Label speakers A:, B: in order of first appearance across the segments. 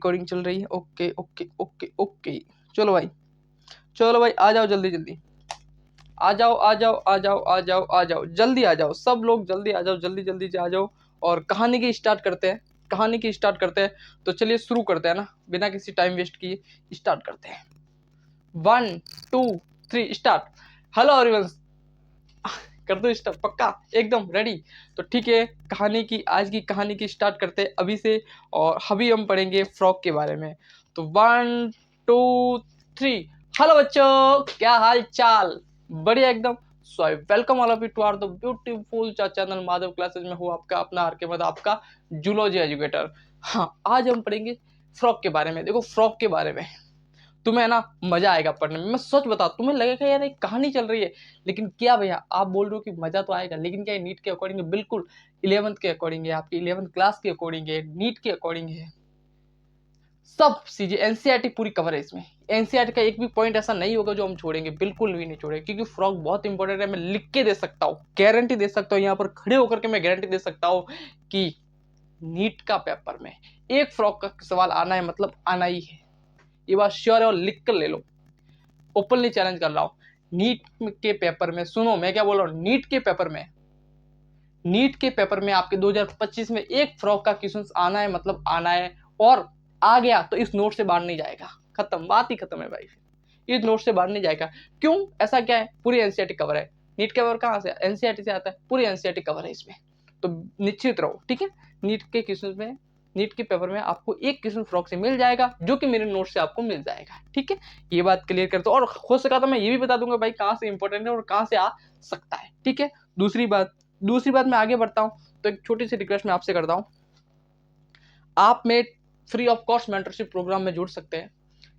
A: Recording चल रही है। ओके ओके ओके ओके, चलो भाई, चलो भाई, आ जाओ जल्दी जल्दी, आ जाओ आ जाओ आ जाओ आ जाओ आ जाओ, जल्दी आ जाओ, सब लोग जल्दी आ जाओ, जल्दी जल्दी से आ जाओ। और कहानी की स्टार्ट करते हैं, कहानी की स्टार्ट करते हैं। तो चलिए शुरू करते हैं ना, बिना किसी टाइम वेस्ट किए स्टार्ट करते हैं। 1 2 3 स्टार्ट। हेलो एवरीवन, कर दो स्टार्ट, पक्का एकदम रेडी। तो ठीक है, कहानी की, आज की कहानी की स्टार्ट करते हैं अभी से। और अभी हम पढ़ेंगे फ्रॉक के बारे में। तो 1 2 3। हेलो बच्चों, क्या हाल चाल? बढ़िया एकदम। So I welcome all of you to our the beautiful channel Madhav classes में हूँ आपका अपना आर के मतलब आपका जूलॉजी एजुकेटर। हाँ, आज हम पढ़ेंगे फ्रॉक के बारे में। देखो, फ्रॉक के बारे में तुम्हें ना मजा आएगा पढ़ने में। मैं सच बता, तुम्हें लगेगा यार एक कहानी चल रही है, लेकिन क्या भैया आप बोल रहे हो कि मजा तो आएगा, लेकिन क्या नीट के अकॉर्डिंग है? बिल्कुल 11th के अकॉर्डिंग है, आपकी 11th क्लास के अकॉर्डिंग है, नीट के अकॉर्डिंग है। सब चीजें एनसीईआरटी पूरी कवर है इसमें। एनसीईआरटी का एक भी पॉइंट ऐसा नहीं होगा जो हम छोड़ेंगे, बिल्कुल भी नहीं छोड़ेंगे, क्योंकि फ्रॉक बहुत इंपॉर्टेंट है। मैं लिख के दे सकता हूँ, गारंटी दे सकता हूँ, यहाँ पर खड़े होकर के मैं गारंटी दे सकता हूँ कि नीट का पेपर में एक फ्रॉक का सवाल आना है, मतलब आना ही है। ये बात श्योर है, और लिख कर ले लो, ओपनली चैलेंज कर रहा हूं। नीट के पेपर में, सुनो मैं क्या बोल रहा हूं, नीट के पेपर में, नीट के पेपर में आपके 2025 में एक फ्रॉक का क्वेश्चन आना है, मतलब आना है। और आ गया तो इस नोट से बाहर नहीं जाएगा, खत्म, बात ही खत्म है भाई, इस नोट से बाहर नहीं जाएगा। क्यों? ऐसा क्या है, पूरी एनसीईआरटी कवर है। नीट के पेपर कहां से? एनसीईआरटी से आता है, पूरी एनसीईआरटी कवर है इसमें। तो निश्चित रहो, ठीक है। नीट के क्वेश्चन में, नीट के पेपर में आपको एक क्वेश्चन फ्रॉक से मिल जाएगा, जो कि मेरे नोट से आपको मिल जाएगा, ठीक है। ये बात क्लियर करते हो, और हो सका तो मैं ये भी बता दूंगा भाई कहां से इंपॉर्टेंट है और कहां से आ सकता है, ठीक है। दूसरी बात मैं आगे बढ़ता हूं, तो एक छोटी सी रिक्वेस्ट मैं आपसे करता हूं। आप में free of cost mentorship program में जुड़ सकते हैं।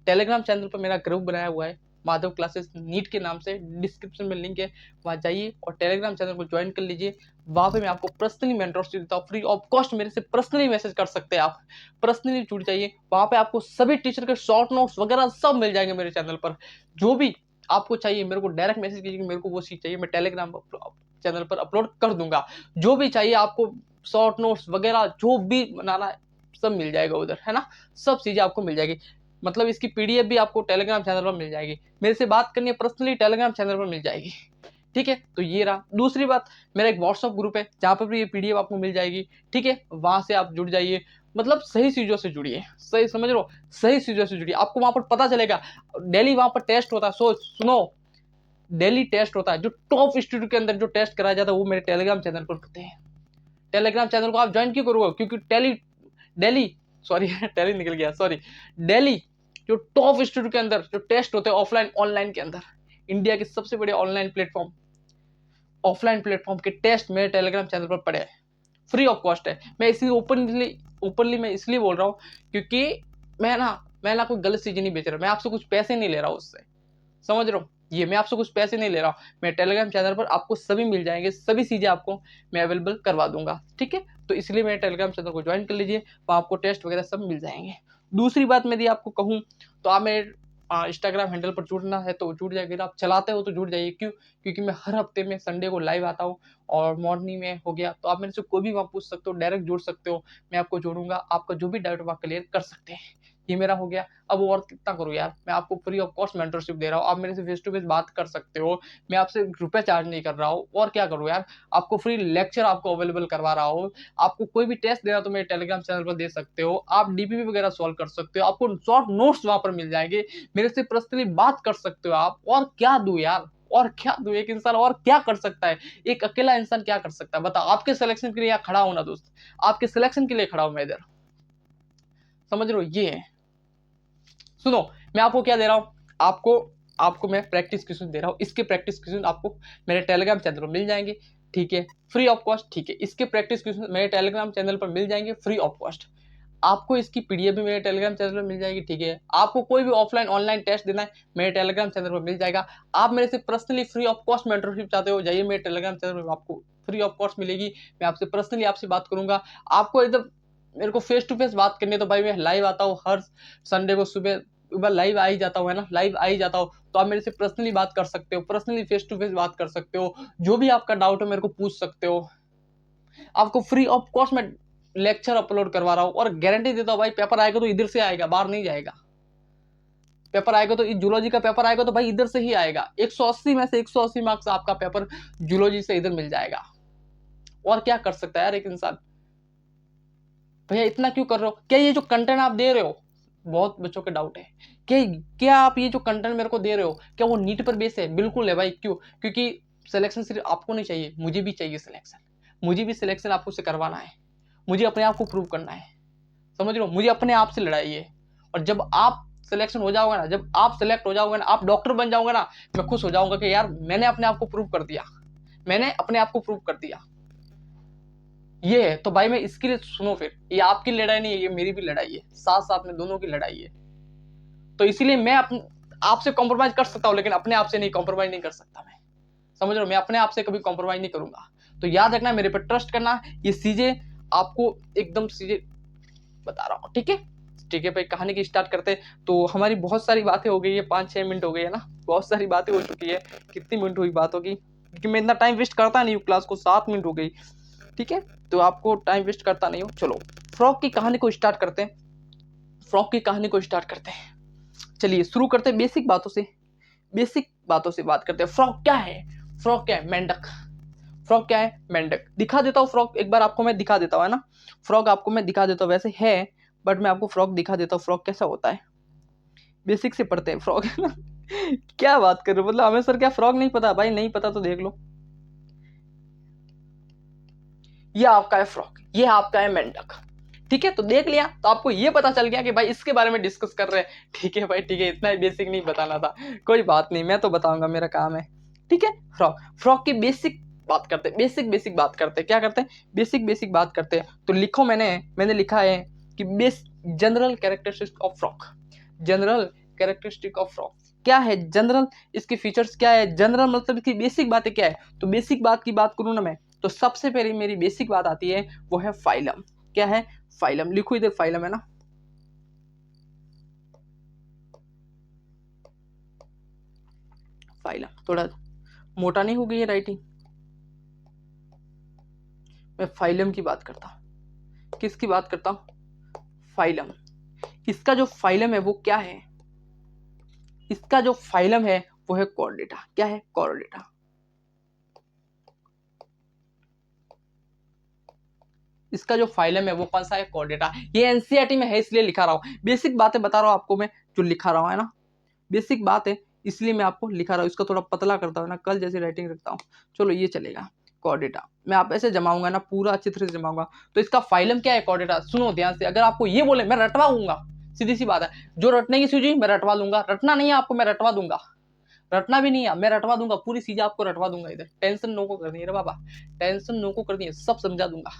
A: टेलीग्राम चैनल पर मेरा ग्रुप बनाया हुआ है, माधव क्लासेस नीट के नाम से, डिस्क्रिप्शन में लिंक है, वहां जाइए और टेलीग्राम चैनल को ज्वाइन कर लीजिए। वहां पे मैं आपको पर्सनली मेंटरशिप देता हूँ, फ्री ऑफ कॉस्ट, मेरे से पर्सनली मैसेज कर सकते हैं आप, पर्सनली जुड़ जाइए। वहां पे आपको सभी टीचर के शॉर्ट नोट्स वगैरह सब मिल जाएंगे मेरे चैनल पर। जो भी आपको चाहिए मेरे को डायरेक्ट मैसेज कीजिए, मेरे को वो चीज चाहिए, मैं टेलीग्राम चैनल पर अपलोड कर दूंगा। जो भी चाहिए आपको, शॉर्ट नोट्स वगैरह जो भी बनाना है, सब मिल जाएगा उधर, है ना। सब चीजें आपको मिल जाएगी, मतलब इसकी पीडीएफ भी आपको टेलीग्राम चैनल पर मिल जाएगी। मेरे से बात करनी है पर्सनली, टेलीग्राम चैनल पर मिल जाएगी, ठीक है। तो ये रहा। दूसरी बात, मेरा एक व्हाट्सअप ग्रुप है जहां पर भी ये पीडीएफ आपको मिल जाएगी, ठीक है। वहां से आप जुड़ जाइए, मतलब सही चीजों से जुड़िए, सही समझ लो, सही चीजों से जुड़िए। आपको वहां पर पता चलेगा, डेली वहां पर टेस्ट होता है। सुनो, डेली टेस्ट होता है, जो टॉप इंस्टीट्यूट के अंदर जो टेस्ट कराया जाता है वो मेरे टेलीग्राम चैनल पर होते हैं। टेलीग्राम चैनल को आप ज्वाइन क्यों करोगे? क्योंकि डेली सॉरी टेली निकल गया, सॉरी, डेली जो टॉप इंस्टीट्यूट के अंदर जो टेस्ट होते हैं ऑफलाइन ऑनलाइन के अंदर, इंडिया के सबसे बड़े ऑनलाइन प्लेटफॉर्म, ऑफलाइन प्लेटफॉर्म के टेस्ट मेरे टेलीग्राम चैनल पर पड़े हैं, फ्री ऑफ कॉस्ट है। मैं इसी ओपनली मैं इसलिए बोल रहा हूँ, क्योंकि मैं ना कोई गलत चीजें नहीं बेच रहा, मैं आपसे कुछ पैसे नहीं ले रहा हूँ उससे, समझ रहा हूँ। ये मैं आपसे कुछ पैसे नहीं ले रहा हूँ, मैं टेलीग्राम चैनल पर आपको सभी मिल जाएंगे, सभी चीजें आपको मैं अवेलेबल करवा दूंगा, ठीक है। तो इसलिए मेरे टेलीग्राम चैनल को ज्वाइन कर लीजिए, वहाँ आपको टेस्ट वगैरह सब मिल जाएंगे। दूसरी बात मेरी आपको कहूँ, तो आप मेरे इंस्टाग्राम हैंडल पर जुड़ना है तो जुड़ जाइए, आप चलाते हो तो जुड़ जाइए। क्यों? क्योंकि मैं हर हफ्ते में संडे को लाइव आता हूँ, और मॉर्निंग में हो गया तो आप मेरे से कोई भी वहाँ पूछ सकते हो, डायरेक्ट जुड़ सकते हो, मैं आपको जोड़ूंगा, आपका जो भी डाउट वहाँ क्लियर कर सकते हैं। ये मेरा हो गया। अब और कितना करूँ यार, मैं आपको फ्री ऑफ कॉस्ट मेंटरशिप दे रहा हूँ, आप मेरे से फेस टू फेस बात कर सकते हो, मैं आपसे रुपए चार्ज नहीं कर रहा हूँ, और क्या करूँ यार, आपको फ्री लेक्चर आपको अवेलेबल करवा रहा हूँ। आपको कोई भी टेस्ट देना तो मेरे टेलीग्राम चैनल पर दे सकते हो, आप डीपीपी वगैरह सॉल्व कर सकते हो, आपको शॉर्ट नोट्स वहां पर मिल जाएंगे, मेरे से पर्सनली बात कर सकते हो आप। और क्या दूं यार, और क्या दूं? एक इंसान और क्या कर सकता है, एक अकेला इंसान क्या कर सकता है बताओ? आपके सिलेक्शन के लिए यहाँ खड़ा हूं ना दोस्त, आपके सिलेक्शन के लिए खड़ा हूं मैं इधर, समझ रहे हो। ये है, सुनो, मैं आपको क्या दे रहा हूं, आपको आपको मैं प्रैक्टिस क्वेश्चन दे रहा हूं, इसके प्रैक्टिस क्वेश्चन आपको मेरे टेलीग्राम चैनल पर मिल जाएंगे, ठीक है, फ्री ऑफ कॉस्ट, ठीक है। इसके प्रैक्टिस क्वेश्चन मेरे टेलीग्राम चैनल पर मिल जाएंगे फ्री ऑफ कॉस्ट। आपको इसकी पीडीएफ भी मेरे टेलीग्राम चैनल पर मिल जाएगी, ठीक है। आपको कोई भी ऑफलाइन ऑनलाइन टेस्ट देना है मेरे टेलीग्राम चैनल पर मिल जाएगा। आप मेरे से personally free of cost mentorship चाहते हो, जाइए मेरे टेलीग्राम चैनल पर, आपको फ्री ऑफ कॉस्ट मिलेगी। मैं आपसे पर्सनली आपसे बात करूंगा, आपको एकदम मेरे को फेस टू फेस बात करनी है तो भाई मैं लाइव आता हूँ हर संडे को सुबह, एक बार लाइव आ ही जाता हूँ, है ना, लाइव आ ही जाता हूँ। तो आप मेरे से पर्सनली बात कर सकते हो, पर्सनली फेस टू फेस बात कर सकते हो, जो भी आपका डाउट है मेरे को पूछ सकते हो। आपको फ्री ऑफ कॉस्ट में लेक्चर अपलोड करवा रहा हूँ और गारंटी देता हूँ भाई पेपर आएगा तो इधर से आएगा, बाहर नहीं जाएगा। पेपर आएगा तो जूलॉजी का पेपर आएगा तो भाई इधर से ही आएगा। 180 में से 180 मार्क्स आपका पेपर जूलॉजी से इधर मिल जाएगा। और क्या कर सकता है यार एक इंसान। भैया इतना क्यों कर रहे हो? क्या ये जो कंटेंट आप दे रहे हो, बहुत बच्चों के डाउट है कि क्या आप ये जो कंटेंट मेरे को दे रहे हो क्या वो नीट पर बेस है? बिल्कुल है भाई। क्यों? क्योंकि सिलेक्शन सिर्फ आपको नहीं चाहिए, मुझे भी चाहिए सिलेक्शन। मुझे भी सिलेक्शन आपको से करवाना है, मुझे अपने आप को प्रूव करना है, समझ लो, मुझे अपने आप से लड़ाई है। और जब आप सिलेक्शन हो जाओगे ना, जब आप सिलेक्ट हो जाओगे ना, आप डॉक्टर बन जाओगे ना, मैं खुश हो जाऊंगा कि यार मैंने अपने आप को प्रूव कर दिया, मैंने अपने आप को प्रूव कर दिया। ये है तो भाई मैं इसके लिए सुनो, फिर ये आपकी लड़ाई नहीं है, ये मेरी भी लड़ाई है, साथ साथ में दोनों की लड़ाई है। तो इसीलिए मैं आपसे कॉम्प्रोमाइज कर सकता हूँ लेकिन अपने आप से नहीं, कॉम्प्रोमाइज नहीं कर सकता मैं, समझ रहे हो? मैं अपने आप से कभी कॉम्प्रोमाइज नहीं करूंगा। तो याद रखना, मेरे पर ट्रस्ट करना, ये चीजें आपको एकदम चीजें बता रहा हूँ, ठीक है? ठीक है भाई, कहानी की स्टार्ट करते। तो हमारी बहुत सारी बातें हो गई है, 5-6 मिनट हो गई है ना, बहुत सारी बातें हो चुकी है। कितनी मिनट हुई बात होगी, क्योंकि मैं इतना टाइम वेस्ट करता नहीं हूँ, क्लास को 7 मिनट हो गई, ठीक है? तो आपको टाइम वेस्ट करता नहीं हूँ। चलो फ्रॉक की कहानी को स्टार्ट करते हैं, फ्रॉक की कहानी को स्टार्ट करते हैं। चलिए शुरू करते हैं बेसिक बातों से, बेसिक बातों से बात करते हैं। फ्रॉक क्या है? फ्रॉक क्या है? मेंढक। फ्रॉक क्या है? मेंढक। दिखा देता हूँ फ्रॉक एक बार आपको मैं दिखा देता हूँ, है ना? फ्रॉक आपको मैं दिखा देता हूँ, वैसे है बट मैं आपको फ्रॉक दिखा देता हूँ, फ्रॉक कैसा होता है। बेसिक से पढ़ते हैं फ्रॉक, है ना? क्या बात कर रहे हो, मतलब हमें सर क्या फ्रॉक नहीं पता? भाई नहीं पता तो देख लो, ये आपका है फ्रॉक, ये आपका है मेंढक, ठीक है? तो देख लिया, तो आपको ये पता चल गया कि भाई इसके बारे में डिस्कस कर रहे हैं, ठीक है भाई, ठीक है, इतना बेसिक नहीं बताना था, कोई बात नहीं, मैं तो बताऊंगा, मेरा काम है, ठीक है? फ्रॉक, फ्रॉक की बेसिक बात करते हैं, बेसिक बात करते हैं, क्या करते हैं? बेसिक बात करते हैं। तो लिखो, मैंने लिखा है कि general characteristic of frock, general characteristic of frock क्या है? जनरल, इसके फीचर्स क्या है? जनरल मतलब इसकी बेसिक बातें क्या है? तो बेसिक बात की बात करूं ना मैं, तो सबसे पहले मेरी बेसिक बात आती है, वो है फाइलम। क्या है? फाइलम। लिखो इधर, फाइलम, है ना? फाइलम थोड़ा मोटा नहीं हो गई है राइटिंग? मैं फाइलम की बात करता हूं। किसकी बात करता हूं? फाइलम। इसका जो फाइलम है वो क्या है? इसका जो फाइलम है वो है कॉर्डेटा। क्या है? कॉर्डेटा। इसका जो फाइलम है वो कौन सा है? कॉर्डेटा। ये एनसीईआरटी में है इसलिए लिखा रहा हूं, बेसिक बातें बता रहा हूं आपको मैं, जो लिखा रहा हूं, है ना? बेसिक बात है इसलिए मैं आपको लिखा रहा हूँ, इसका थोड़ा पतला करता हूँ ना, कल जैसी राइटिंग रखता हूँ। चलो ये चलेगा। कॉर्डेटा मैं आप ऐसे जमाऊंगा ना, पूरा अच्छी तरह से जमाऊंगा। तो इसका फाइलम क्या है? कॉर्डेटा। सुनो ध्यान से, अगर आपको ये बोले मैं रटवा दूंगा, सीधी सी बात है, जो रटने की सूझी मैं रटवा लूंगा, रटना नहीं है आपको, मैं रटवा दूंगा, रटना भी नहीं है, मैं रटवा दूंगा, पूरी चीजें आपको रटवा दूंगा। इधर टेंशन नो को करनी है रे बाबा, टेंशन नो को करनी है, सब समझा दूंगा।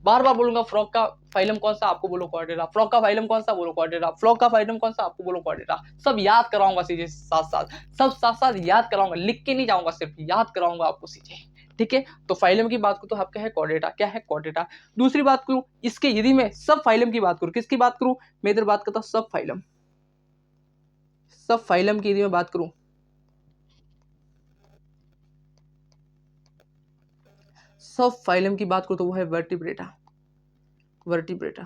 A: बार बार बोलूंगा, फ्रॉक का फाइलम कौन सा? आपको बोलो कॉर्डेटा। फ्रॉक का फाइलम कौन सा? बोलो कॉर्डेटा। फ्रॉक का फाइलम कौन सा? आपको बोलो कॉर्डेटा। सब याद कराऊंगा चीजें साथ साथ, सब साथ साथ याद कराऊंगा, लिख के नहीं जाऊंगा, सिर्फ याद कराऊंगा आपको चीजें, ठीक है? तो फाइलम की बात करूं तो आपका है कॉर्डेटा। क्या है? कॉर्डेटा। दूसरी बात करूं इसके, यदि मैं सब फाइलम की बात करूं, किसकी बात करूं? मैं इधर बात करता हूं सब फाइलम, सब फाइलम की यदि मैं बात करूं, सब फाइलम की बात करूं तो वो है vertebrata. Vertebrata,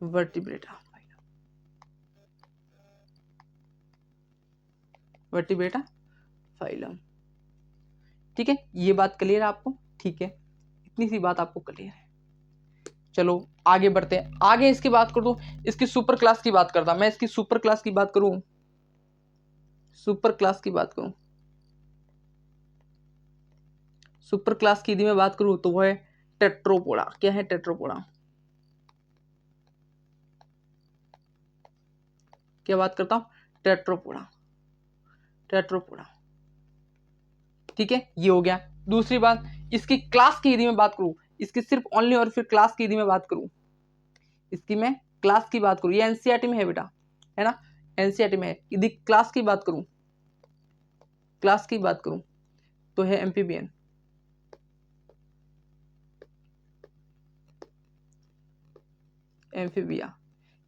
A: vertebrata, vertebrata phylum, ठीक है? ये बात क्लियर है आपको? ठीक है, इतनी सी बात आपको क्लियर है। चलो आगे बढ़ते हैं। आगे इसकी बात कर दूं, इसकी सुपर क्लास की बात करता मैं, इसकी सुपर क्लास की बात करूं, सुपर क्लास की बात करूं, सुपर क्लास की यदि मैं बात करूं तो वो है टेट्रोपोडा। क्या है? टेट्रोपोडा। क्या बात करता हूं? टेट्रोपोडा, टेट्रोपोडा, ठीक है? ये हो गया। दूसरी बात, इसकी क्लास की यदि मैं बात करूं, इसकी सिर्फ ओनली और फिर क्लास की यदि मैं बात करूं, इसकी मैं क्लास की बात करूं, ये एनसीईआरटी में है बेटा, है ना? एनसीईआरटी में है। यदि क्लास की बात करूं, क्लास की बात करूं तो है एम्फीबियन। एम्फीबिया।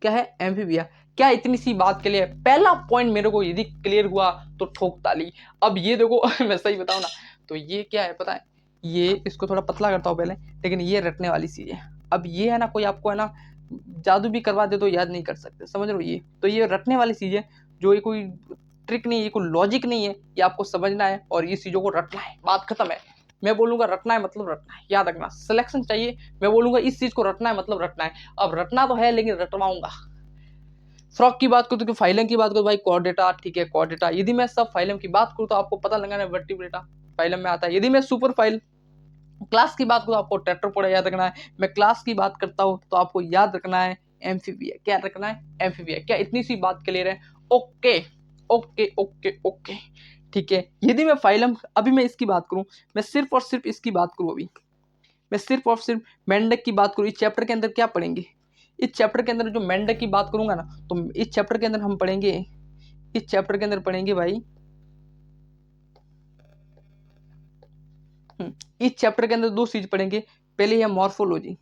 A: क्या है? एम्फीबिया। क्या इतनी सी बात के लिए पहला पॉइंट मेरे को यदि क्लियर हुआ तो ठोक ताली। अब ये देखो, मैं सही बताऊं ना, तो ये क्या है पता है? ये इसको थोड़ा पतला करता हूँ पहले, लेकिन ये रटने वाली चीज़ है। अब ये है ना, कोई आपको है ना जादू भी करवा दे तो याद नहीं कर सकते, समझ रहे हो? ये तो ये रटने वाली चीज़ है, जो ये कोई ट्रिक नहीं है, कोई लॉजिक नहीं है, ये आपको समझना है और ये चीज़ों को रटना है, बात खत्म है। मैं बोलूँगा रटना है मतलब रटना है, याद रखना। सिलेक्शन चाहिए, मैं बोलूँगा इस चीज़ को रटना है मतलब रटना है। अब रटना तो है लेकिन रटवाऊँगा। फ्रॉक की बात करूँ तो फाइलम की बात करूँ भाई कॉर्डेटा, ठीक है कॉर्डेटा। यदि मैं सब फाइलम की बात करूँ तो आपको पता लगाना है वर्टिब्रेटा फाइलम में आता है। यदि मैं सुपर फाइल क्लास की बात करूँ तो आपको टेट्रापोडा याद रखना है। मैं क्लास की बात करता हूँ तो आपको याद रखना है एम्फीबिया। क्या रखना है? एम्फीबिया। क्या इतनी सी बात क्लियर है? ओके ओके ओके ओके, ठीक है। यदि मैं फाइलम, अभी मैं इसकी बात करूँ, मैं सिर्फ और सिर्फ इसकी बात करूँ, अभी मैं सिर्फ और सिर्फ मेंढक की बात करूँ, इस चैप्टर के अंदर क्या पढ़ेंगे? इस चैप्टर के अंदर जो मेंढक की बात करूंगा ना, तो इस चैप्टर के अंदर हम पढ़ेंगे, इस चैप्टर के अंदर पढ़ेंगे भाई, इस चैप्टर के अंदर दो चीज पढ़ेंगे। पहले है मॉर्फोलॉजी,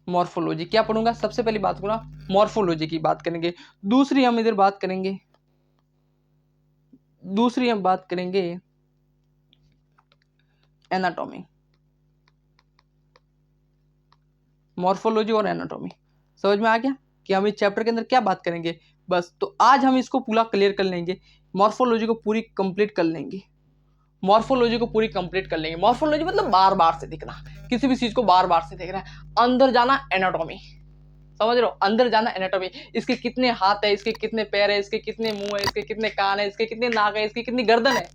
A: मॉर्फोलॉजी क्या पढ़ूंगा? सबसे पहली बात करूंगा मॉर्फोलॉजी की बात करेंगे। दूसरी हम इधर बात करेंगे, दूसरी हम बात करेंगे एनाटॉमी, मॉर्फोलॉजी और एनाटॉमी। समझ में आ गया कि हम इस चैप्टर के अंदर क्या बात करेंगे? बस तो आज हम इसको पूरा क्लियर कर लेंगे, मॉर्फोलॉजी को पूरी कंप्लीट कर लेंगे, मॉर्फोलॉजी को पूरी कंप्लीट कर लेंगे। मॉर्फोलॉजी मतलब बार बार से दिखना, किसी भी चीज को बार बार से देखना है। अंदर जाना एनाटॉमी, समझ रहे हो? अंदर जाना एनाटॉमी। इसके कितने हाथ है, इसके कितने पैर है, इसके कितने मुंह है, इसके कितने कान है, इसके कितने नाक है, इसकी कितनी गर्दन है,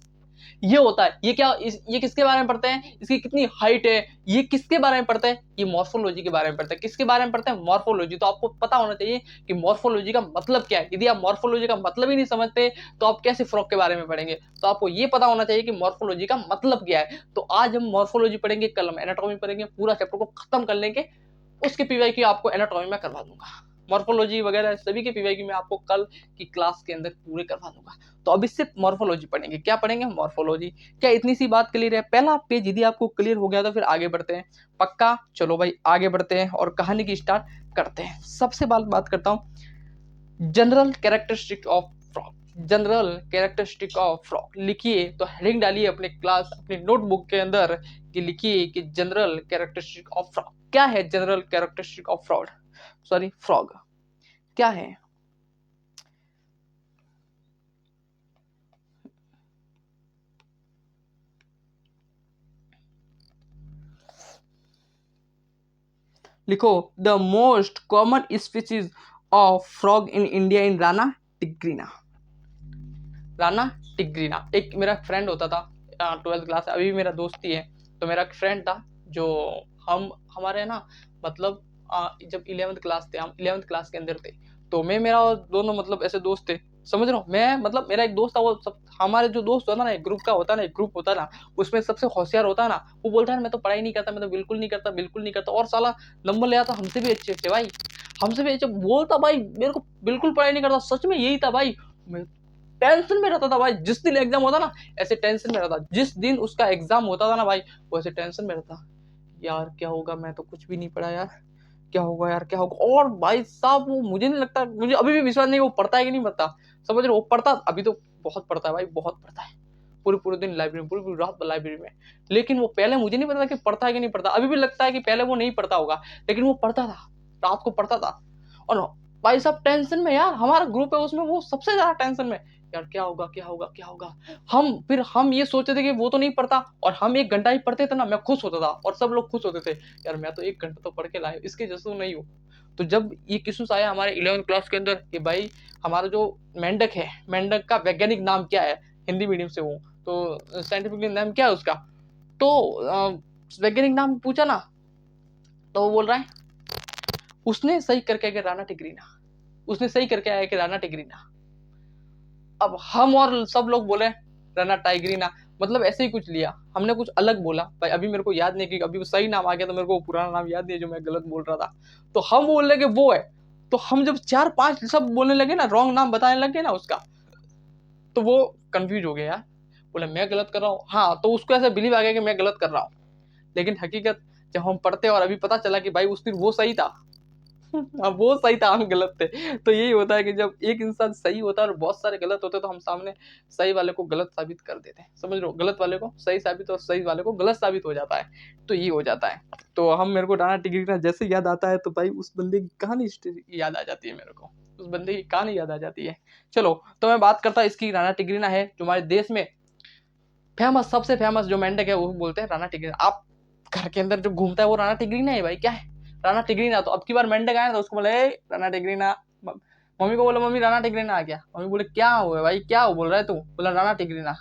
A: ये होता है। ये क्या ये किसके बारे में पढ़ते हैं? इसकी कितनी हाइट है, ये किसके बारे में पढ़ते हैं? ये मॉर्फोलॉजी के बारे में पढ़ते हैं। किसके बारे में पढ़ते हैं? मॉर्फोलॉजी। तो आपको पता होना चाहिए कि मॉर्फोलॉजी का मतलब क्या है। यदि आप मॉर्फोलॉजी का मतलब ही नहीं समझते तो आप कैसे फ्रॉक के बारे में पढ़ेंगे? तो आपको ये पता होना चाहिए कि मॉर्फोलॉजी का मतलब क्या है। तो आज हम मॉर्फोलॉजी पढ़ेंगे, कल हम एनाटॉमी पढ़ेंगे, पूरा चैप्टर को खत्म कर लेंगे। उसके पीवाईक्यू आपको एनाटॉमी में करवा दूंगा, मॉर्फोलॉजी वगैरह सभी के पीवाईक्यू में आपको कल की क्लास के अंदर पूरे करवा दूंगा। तो अभी सिर्फ मॉर्फोलॉजी पढ़ेंगे। क्या पढ़ेंगे? मॉर्फोलॉजी। क्या इतनी सी बात क्लियर है? पहला पेज यदि आपको क्लियर हो गया तो फिर आगे बढ़ते हैं, पक्का? चलो भाई आगे बढ़ते हैं और कहानी की स्टार्ट करते हैं। सबसे बात करता हूँ general characteristic of frog, general characteristic of frog लिखिए। तो हेडिंग डालिए अपने क्लास, अपनी नोटबुक के अंदर कि लिखिए कि जनरल कैरेक्टरिस्टिक ऑफ फ्रॉग क्या है। General characteristic of fraud, sorry frog क्या है? लिखो the most common species of frog in India in Rana tigrina. Rana tigrina एक मेरा फ्रेंड होता था 12th क्लास, अभी भी मेरा दोस्ती है। तो मेरा फ्रेंड था जो हम हमारे ना मतलब जब 11th क्लास थे, हम 11th क्लास के अंदर थे, तो मैं मेरा और दोनों मतलब ऐसे दोस्त थे, समझ रहा हूँ? मैं मतलब मेरा एक दोस्त था, वो सब हमारे जो दोस्त होता ना, एक ग्रुप का होता ना, एक ग्रुप होता ना, उसमें सबसे होशियार होता है ना, वो बोलता है मैं तो पढ़ाई नहीं करता, मैं तो बिल्कुल नहीं करता, बिल्कुल नहीं करता, और साला नंबर ले आता हमसे भी अच्छे अच्छे भाई, हमसे भी अच्छे। बोलता भाई मेरे को बिल्कुल पढ़ाई नहीं करता, सच में यही था भाई। मैं टेंशन में रहता था भाई, जिस दिन एग्जाम होता ना ऐसे टेंशन में रहता, जिस दिन उसका एग्जाम होता था ना भाई वो ऐसे टेंशन में रहता, यार क्या होगा, मैं तो कुछ भी नहीं पढ़ा यार, क्या होगा यार, क्या होगा। और भाई साहब वो मुझे नहीं लगता, मुझे अभी भी विश्वास नहीं वो पढ़ता है कि नहीं पढ़ता, समझ रहे हो? वो पढ़ता अभी तो बहुत पढ़ता है भाई, बहुत पढ़ता है, पूरे पूरे दिन लाइब्रेरी में, पूरी पूरी रात लाइब्रेरी में। लेकिन वो पहले मुझे नहीं पता था कि पढ़ता है कि नहीं पढ़ता, अभी भी लगता है कि पहले वो नहीं पढ़ता होगा, लेकिन वो पढ़ता था, रात को पढ़ता था। और भाई साहब टेंशन में यार, हमारा ग्रुप है उसमें वो सबसे ज्यादा टेंशन में, यार क्या होगा, क्या होगा, क्या होगा। हम ये सोचते थे कि वो तो नहीं पढ़ता, और हम 1 घंटा ही पढ़ते थे ना, मैं खुश होता था और सब लोग खुश होते थे, यार मैं तो 1 घंटा तो पढ़ के लाया, इसके जैसे नहीं हूँ। तो जब ये किस्सुस आया हमारे 11th क्लास के अंदर कि भाई हमारा जो मेंढक है, मेंढक का वैज्ञानिक नाम क्या है, हिंदी मीडियम से हूँ तो साइंटिफिक नाम क्या है उसका, तो वैज्ञानिक नाम पूछा ना, तो वो बोल रहा है, उसने सही करके आया कि राना टिग्रीना, उसने सही करके आया कि राना टिग्रीना। अब हम और सब लोग बोले राना टाइग्रीना, मतलब ऐसे ही कुछ लिया हमने, कुछ अलग बोला भाई, अभी मेरे को याद नहीं कि अभी वो सही नाम आ गया तो मेरे को पुराना नाम याद नहीं है जो मैं गलत बोल रहा था। तो हम बोल रहे कि वो है, तो हम जब 4-5 सब बोलने लगे ना, रॉन्ग नाम बताने लगे ना उसका, तो वो कंफ्यूज हो गया यार, बोले मैं गलत कर रहा हूँ, हाँ, तो उसको ऐसा बिलीव आ गया कि मैं गलत कर रहा हूँ। लेकिन हकीकत जब हम पढ़ते और अभी पता चला कि भाई उस दिन वो सही था, अब वो सही था, हम गलत थे। तो यही होता है कि जब एक इंसान सही होता है और बहुत सारे गलत होते हैं, तो हम सामने सही वाले को गलत साबित कर देते हैं, समझ रहे हो, गलत वाले को सही साबित और सही वाले को गलत साबित हो जाता है। तो ये हो जाता है। तो हम, मेरे को राणा टिग्रीना जैसे याद आता है तो भाई उस बंदे की कहानी याद आ जाती है, मेरे को उस बंदे की कहानी याद आ जाती है। चलो, तो मैं बात करता इसकी। राणा टिग्रीना है जो हमारे देश में फेमस, सबसे फेमस जो मेंढक है वो बोलते हैं राणा टिग्रीना। आप घर के अंदर जो घूमता है वो राणा टिग्रीना है भाई, क्या है, राणा टिग्रीना। तो अब की बार मेंढक आया ना तो उसको बोले राणा टिग्रीना। मम्मी को बोला मम्मी राणा टिग्रीना आ गया। मम्मी बोले क्या हुआ भाई, क्या हो बोल रहा है तू, बोला राणा टिग्रीना।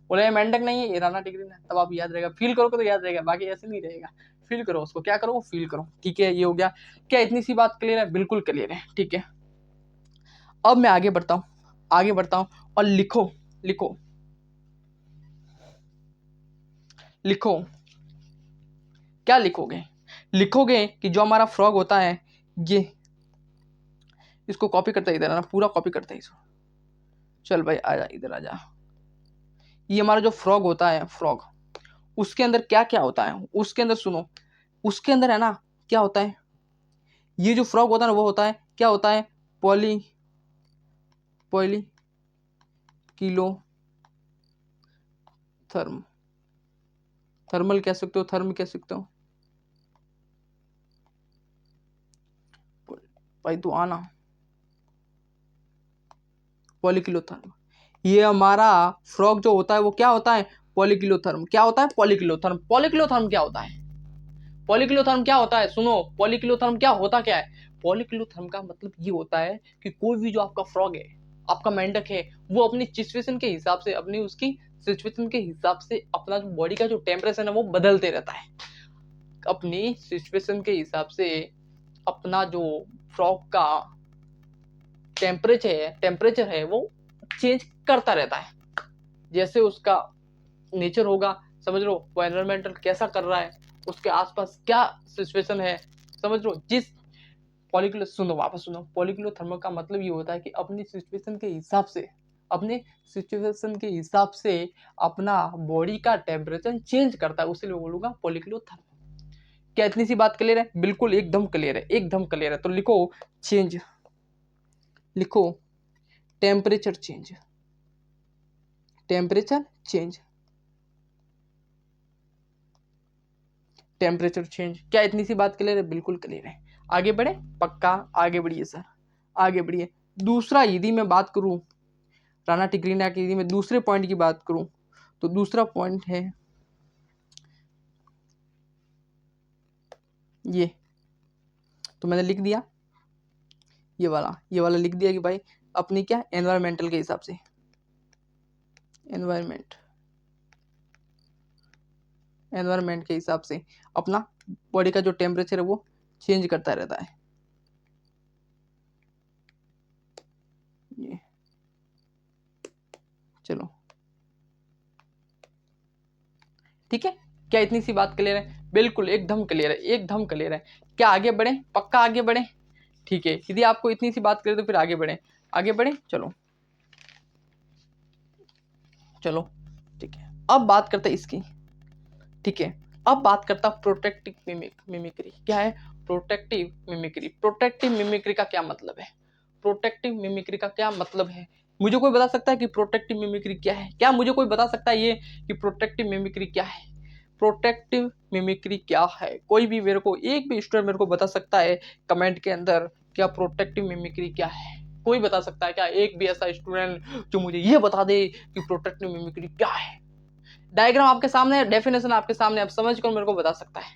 A: बोले ये मेंढक नहीं है, ये राणा टिग्रीना है। तब आप याद रहेगा, फील करोगे तो याद रहेगा, बाकी ऐसे नहीं रहेगा। फील करो उसको, क्या करो, फील करो, ठीक है। ये हो गया। क्या इतनी सी बात क्लियर है? बिल्कुल क्लियर है, ठीक है। अब मैं आगे बढ़ता हूँ, आगे बढ़ता हूँ और लिखो, लिखो, लिखो। क्या लिखोगे? लिखोगे कि जो हमारा फ्रॉग होता है, ये, इसको कॉपी करते इधर ना, पूरा कॉपी करते हैं इसको। चल भाई आजा, इधर आजा। ये हमारा जो फ्रॉग होता है, फ्रॉग, उसके अंदर क्या क्या होता है, उसके अंदर सुनो, उसके अंदर है ना, क्या होता है, ये जो फ्रॉग होता है ना, वो होता है, क्या होता है, poly poly kilo therm, thermal कह सकते हो, थर्म कह सकते हो भाई, तू आना। पॉलीकिलोथर्म, ये हमारा फ्रॉग जो होता है वो क्या होता है, पॉलीकिलोथर्म। क्या होता है, पॉलीकिलोथर्म। पॉलीकिलोथर्म क्या होता है, पॉलीकिलोथर्म क्या होता है, सुनो, पॉलीकिलोथर्म क्या होता, क्या है, पॉलीकिलोथर्म का मतलब ये होता है कि कोई भी जो आपका फ्रॉग है, आपका मेंढक है, वो अपनी सिचुएशन के हिसाब से, अपनी उसकी सिचुएशन के हिसाब से अपना जो बॉडी का जो टेम्परेचर है वो बदलते रहता है। अपनी सिचुएशन के हिसाब से अपना जो फ्रॉग का टेम्परेचर है वो चेंज करता रहता है। जैसे उसका नेचर होगा, समझ लो, वो एनवायरमेंटल कैसा कर रहा है, उसके आसपास क्या सिचुएशन है, समझ लो। जिस पॉलीक्लो, सुनो वापस सुनो, पॉलीक्लोथर्मल का मतलब ये होता है कि अपनी सिचुएशन के हिसाब से, अपने सिचुएशन के हिसाब से अपना बॉडी का टेम्परेचर चेंज करता है, उसीलिए बोलूंगा पॉलीक्लोथर्मल। क्या इतनी सी बात क्लियर है? बिल्कुल एकदम क्लियर है, एकदम क्लियर है। तो लिखो चेंज, लिखो temperature change, temperature change, temperature change. क्या इतनी सी बात क्लियर है? बिल्कुल क्लियर है। आगे बढ़े, पक्का आगे बढ़िए सर, आगे बढ़िए। दूसरा, यदि मैं बात करूं राणा टिग्रीना की, यदि मैं दूसरे पॉइंट की बात करूं, तो दूसरा पॉइंट है ये, तो मैंने लिख दिया ये वाला लिख दिया कि भाई अपनी क्या, एनवायरमेंटल के हिसाब से, एनवायरमेंट के हिसाब से अपना बॉडी का जो टेम्परेचर है वो चेंज करता रहता है। ये चलो, ठीक है। क्या इतनी सी बात क्लियर है? बिल्कुल एकदम क्लियर है, एकदम क्लियर है। क्या आगे बढ़े, पक्का आगे बढ़े, ठीक है। यदि आपको इतनी सी बात क्लियर तो फिर आगे बढ़े, आगे बढ़े, चलो चलो, ठीक है। अब बात करते हैं इसकी, ठीक है। अब बात करता प्रोटेक्टिव मिमिक्री। क्या है प्रोटेक्टिव मिमिक्री? प्रोटेक्टिव मिमिक्री का क्या मतलब है, प्रोटेक्टिव मिमिक्री का क्या मतलब है? मुझे कोई बता सकता है कि प्रोटेक्टिव मिमिक्री क्या है? क्या मुझे कोई बता सकता है ये कि प्रोटेक्टिव मिमिक्री क्या है? प्रोटेक्टिव मिमिक्री क्या है? कोई भी मेरे को, एक भी स्टूडेंट मेरे को बता सकता है कमेंट के अंदर, क्या प्रोटेक्टिव मिमिक्री क्या है? कोई बता सकता है क्या? एक भी ऐसा स्टूडेंट जो मुझे ये बता दे कि प्रोटेक्टिव मिमिक्री क्या है। डायग्राम आपके सामने, डेफिनेशन आपके सामने, आप समझ कर मेरे को बता सकता है।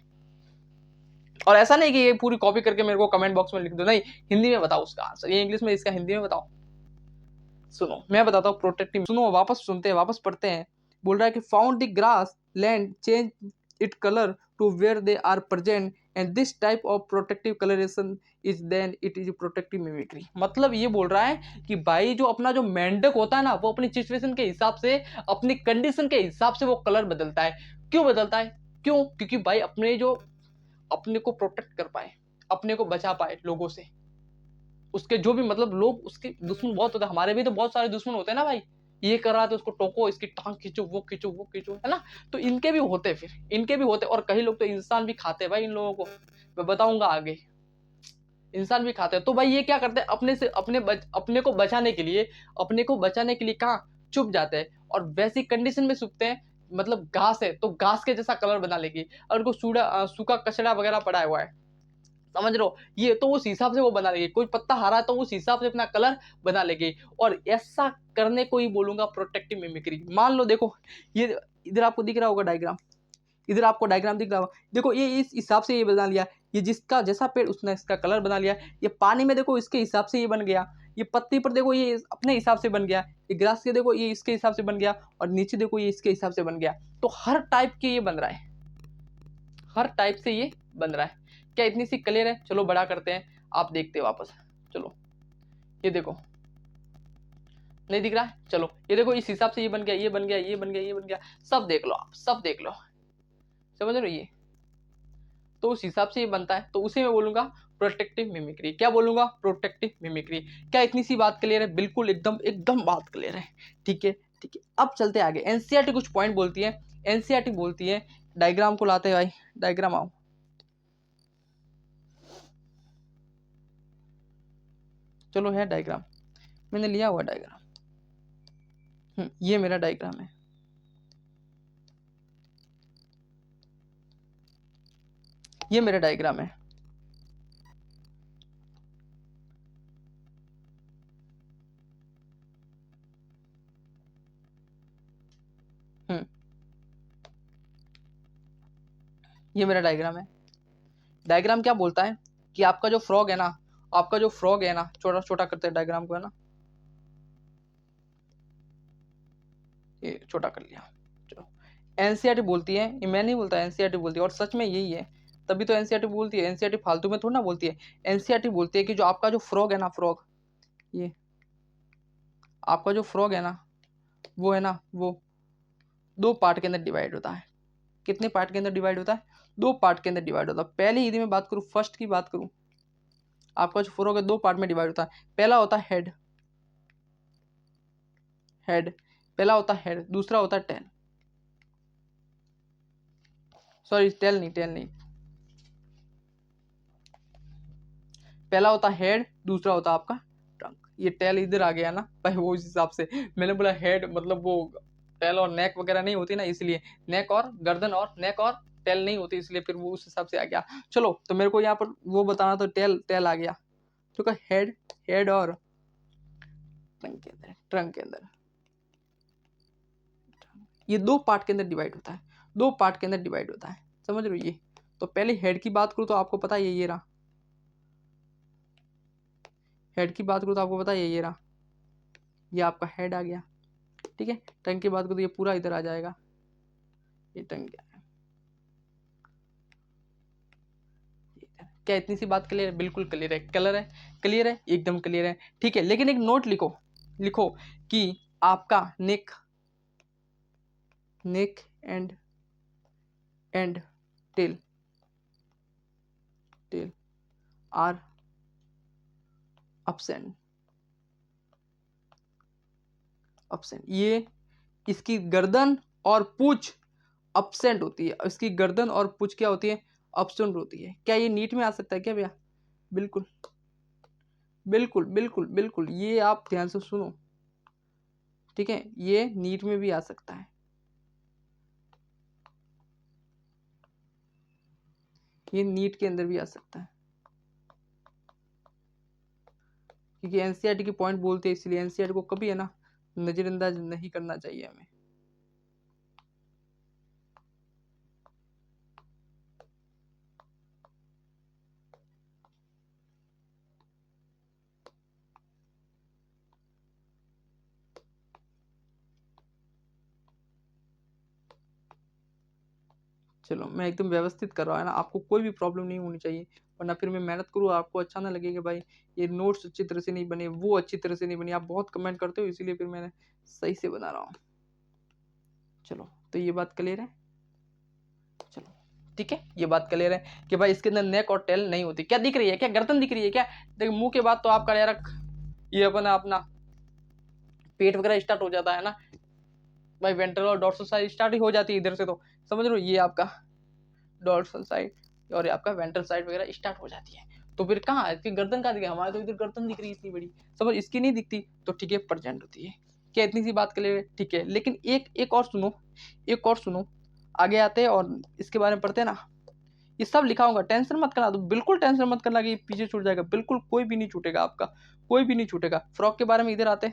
A: और ऐसा नहीं कि ये पूरी कॉपी करके मेरे को कमेंट बॉक्स में लिख दो, नहीं, हिंदी में बताओ उसका आंसर। ये इंग्लिश में, इसका हिंदी में बताओ। सुनो मैं बताता हूँ प्रोटेक्टिव, सुनो वापस सुनते हैं, वापस पढ़ते हैं। बोल रहा है कि found the grass land change it colour to where they are present and this type of protective colouration is then it is protective mimicry. मतलब ये बोल रहा है कि भाई जो अपना जो मेंढक होता है ना, वो अपनी सिचुएशन के हिसाब से, अपनी कंडीशन के हिसाब से वो कलर बदलता है। क्यों बदलता है? क्यों? क्योंकि भाई अपने जो, अपने को प्रोटेक्ट कर पाए, अपने को बचा पाए लोगों से। उसके जो भी मतलब लोग, उसके दुश्मन बहुत होते हैं, हमारे भी तो बहुत सारे दुश्मन होते हैं ना भाई। ये कर रहा है तो उसको टोको, इसकी टांग खींचो, वो खींचो, वो खींचो, है ना। तो इनके भी होते हैं, फिर इनके भी होते हैं। और कई लोग तो इंसान भी खाते हैं भाई इन लोगों को, मैं बताऊंगा आगे। इंसान भी खाते हैं। तो भाई ये क्या करते हैं, अपने को बचाने के लिए कहाँ छुप जाते हैं, और वैसी कंडीशन में छुपते हैं, मतलब घास है तो घास के जैसा कलर बना लेगी, और को सूखा कचरा वगैरह पड़ा हुआ है, समझ लो, ये तो उस हिसाब से वो बना लेगी, कोई पत्ता हरा है तो उस हिसाब से अपना कलर बना लेगी, और ऐसा करने को ही बोलूंगा प्रोटेक्टिव मिमिक्री। मान लो देखो, ये इधर आपको दिख रहा होगा डायग्राम, इधर आपको डायग्राम दिख रहा होगा, देखो ये इस हिसाब से ये बना लिया, ये जिसका जैसा पेड़ उसने इसका कलर बना लिया, ये पानी में देखो इसके हिसाब से ये बन गया, ये पत्ती पर देखो ये अपने हिसाब से बन गया, ये ग्रास के देखो ये इसके हिसाब से बन गया, और नीचे देखो ये इसके हिसाब से बन गया। तो हर टाइप के ये बन रहा है, हर टाइप से ये बन रहा है। क्या इतनी सी क्लियर है? चलो बड़ा करते हैं, आप देखते हैं वापस। चलो ये देखो, नहीं दिख रहा है? चलो ये देखो, इस हिसाब से ये बन गया, ये बन गया, ये बन गया, ये बन गया, सब देख लो आप, सब देख लो, समझ रहे हो? ये तो उस हिसाब से ये बनता है, तो उसे मैं बोलूंगा प्रोटेक्टिव मिमिक्री। क्या बोलूंगा? Protective mimicry. क्या इतनी सी बात क्लियर है? बिल्कुल एकदम एकदम बात क्लियर है। ठीक है ठीक है, अब चलते आगे। एनसीईआरटी कुछ पॉइंट बोलती है, एनसीईआरटी बोलती है, डायग्राम को लाते हैं भाई, डायग्राम आओ। चलो है डायग्राम, मैंने लिया हुआ डायग्राम, ये मेरा डायग्राम है, ये मेरा डायग्राम है। ये मेरा डायग्राम है। डायग्राम क्या बोलता है कि आपका जो फ्रॉग है ना, आपका जो फ्रॉग है ना, छोटा छोटा करते हैं डायग्राम को, है ना, ये छोटा कर लिया। चलो, एनसीईआरटी बोलती है, ये मैं नहीं बोलता, एनसीईआरटी बोलती है, और सच में यही है, तभी तो एनसीईआरटी बोलती है, एनसीईआरटी फालतू में थोड़ा ना बोलती है। एनसीईआरटी बोलती है कि जो आपका जो फ्रॉग है ना, फ्रॉग, ये आपका जो फ्रॉग है ना, वो है ना, वो दो पार्ट के अंदर डिवाइड होता है। कितने पार्ट के अंदर डिवाइड होता है? दो पार्ट के अंदर डिवाइड होता है। पहले यदि मैं बात करूं, फर्स्ट की बात करूं, आपका जो फ्रॉग है दो पार्ट में डिवाइड होता है। पहला होता है हेड, हेड, पहला होता है हेड, दूसरा होता है टेल, सॉरी टेल नहीं, टेल नहीं, पहला होता है हेड, दूसरा होता है आपका ट्रंक। ये टेल इधर आ गया ना भाई, वो इस हिसाब से मैंने बोला हेड, मतलब वो टेल और नेक वगैरह नहीं होती ना, इसलिए नेक और गर्दन, और नेक और टेल नहीं होती, इसलिए फिर वो उस हिसाब से आ गया। चलो, तो मेरे को यहाँ पर वो बताना, तो टेल, टेल आ गया, तो क्या हेड, हेड और ट्रंक के अंदर, ट्रंक के अंदर, ये दो पार्ट के अंदर डिवाइड होता है, दो पार्ट के अंदर डिवाइड होता है, समझ रहे हो? ये तो पहले हेड की बात करूँ तो आपको पता है ये रहा, हेड की बात करूँ तो आपको पता है ये रहा, ये आपका हेड आ गया, ठीक है। टंग की बात करूँ तो ये पूरा इधर आ जाएगा, ये टंग गया। क्या इतनी सी बात क्लियर है? बिल्कुल क्लियर है, कलर है, क्लियर है, एकदम क्लियर है, ठीक है। लेकिन एक नोट लिखो, लिखो कि आपका neck, neck and tail, tail are absent, absent, ये इसकी गर्दन और पूंछ अपसेंट होती है, इसकी गर्दन और पूंछ क्या होती है? अपसेंट होती है। क्या ये नीट में आ सकता है क्या भैया? बिल्कुल बिल्कुल बिल्कुल बिल्कुल, ये आप ध्यान से सुनो, ठीक है, ये नीट में भी आ सकता है, ये नीट के अंदर भी आ सकता है, क्योंकि एनसीईआरटी की पॉइंट बोलते हैं, इसलिए एनसीईआरटी को कभी है ना नजरअंदाज नहीं करना चाहिए हमें। चलो, मैं एकदम व्यवस्थित कर रहा है ना, आपको कोई भी प्रॉब्लम नहीं होनी चाहिए, वरना फिर मैं मेहनत करूँ, आपको अच्छा ना लगे कि भाई ये नोट्स अच्छी तरह से नहीं बने, वो अच्छी तरह से नहीं बनी। आप बहुत कमेंट करते हो, इसीलिए फिर मैंने सही से बना रहा हूँ। चलो, तो ये बात क्लियर है, चलो ठीक है, ये बात क्लियर है कि भाई इसके अंदर नेक और टेल नहीं होती। क्या दिख रही है? क्या गर्दन दिख रही है? क्या देखो, मुंह के बाद तो आपका यार ये अपना अपना पेट वगैरह स्टार्ट हो जाता है ना भाई, वेंट्रल और डॉर्सल साइड स्टार्ट ही हो जाती है इधर से, तो समझ लो ये आपका डॉर्सल साइड और ये आपका वेंट्रल साइड वगैरह स्टार्ट हो जाती है। तो फिर कहाँ है इसकी गर्दन, कहाँ दिख है, हमारे तो इधर गर्दन दिख रही है इतनी बड़ी, समझ, इसकी नहीं दिखती, तो ठीक है प्रेजेंट होती है। क्या इतनी सी बात कर ले, ठीक है। लेकिन एक और सुनो, एक और सुनो, आगे आते हैं और इसके बारे में पढ़ते हैं ना। ये सब लिखा होगा, टेंशन मत करना, तो बिल्कुल टेंशन मत करना कि पीछे छूट जाएगा, बिल्कुल कोई भी नहीं छूटेगा आपका, कोई भी नहीं छूटेगा। फ्रॉक के बारे में इधर आते,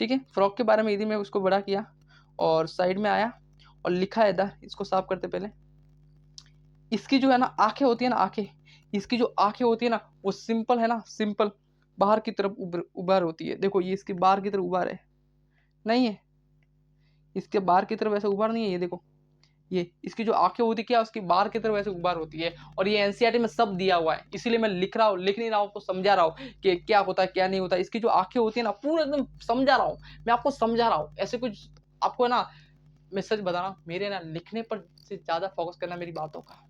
A: ठीक है, फ्रॉक के बारे में इधर मैं उसको बड़ा किया और साइड में आया और लिखा है इधर, इसको साफ करते पहले। इसकी जो है ना आंखें होती है ना, आंखें, इसकी जो आंखें होती है ना वो सिंपल है ना, सिंपल बाहर की तरफ उबार होती है। देखो ये इसकी बाहर की तरफ उबार है, नहीं है, इसके बाहर की तरफ ऐसे उबार नहीं है, ये देखो, ये इसकी जो आंखें होती क्या, उसकी बाहर की तरफ ऐसे उबार होती है। और ये एनसीईआरटी में सब दिया हुआ है, इसीलिए मैं लिख रहा हूँ, लिख नहीं रहा हूँ, आपको समझा रहा हूँ कि क्या होता है क्या नहीं होता। इसकी जो आंखें होती है ना, पूरा एकदम समझा रहा हूँ मैं आपको, समझा रहा हूँ ऐसे कुछ आपको है ना। मैं सच बता रहा हूँ, मेरे ना लिखने पर से ज्यादा फोकस करना मेरी बातों का,